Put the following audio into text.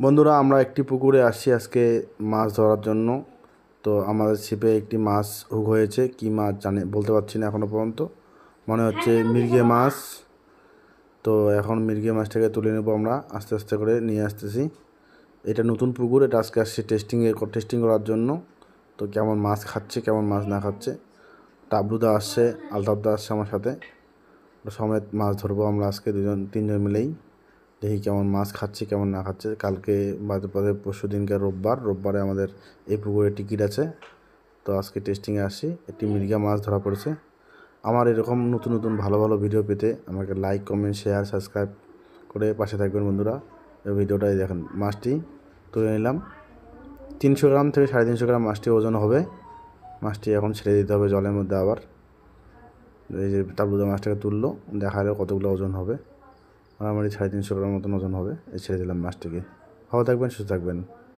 বন্ধুরা, আমরা একটি পুকুরে আসছি আজকে মাছ ধরার জন্য। তো আমাদের ছিপে একটি মাছ হুক হয়েছে। কি মাছ বলতে পারছি না এখনো পর্যন্ত। মনে হচ্ছে মির্গে মাছ। তো এখন মির্গে মাছটাকে তুলে নেব, আমরা আস্তে আস্তে করে নিয়ে আসতেছি। এটা নতুন পুকুর, এটা আজকে আসছি টেস্টিং করার জন্য। তো কেমন মাছ খাচ্ছে, কেমন মাছ না খাচ্ছে। টাবলুদা আসছে, আলতাফদা আসছে আমার সাথে। সমেত মাছ ধরবো আমরা আজকে তিনজন মিলেই। দেখি কেমন মাছ খাচ্ছে, কেমন না খাচ্ছে। কালকে বাদে পরশু দিনকে রোববারে আমাদের এই পুকুরে টিকিট আছে। তো আজকে টেস্টিংয়ে আসি, একটি মৃগা মাছ ধরা পড়েছে। আমার এরকম নতুন নতুন ভালো ভালো ভিডিও পেতে আমাকে লাইক, কমেন্ট, শেয়ার, সাবস্ক্রাইব করে পাশে থাকবেন বন্ধুরা। এই ভিডিওটাই দেখেন। মাছটি তুলে নিলাম। 300 গ্রাম থেকে 350 গ্রাম মাছটি ওজন হবে। মাছটি এখন ছেড়ে দিতে হবে জলের মধ্যে আবার। এই যে তাবলুদা মাছটাকে তুললো, দেখা গেল কতগুলো ওজন হবে। মোটামুটি 350 গ্রাম মতন ওজন হবে। ছেড়ে দিলাম মাছটিকে। ভালো থাকবেন, সুস্থ থাকবেন।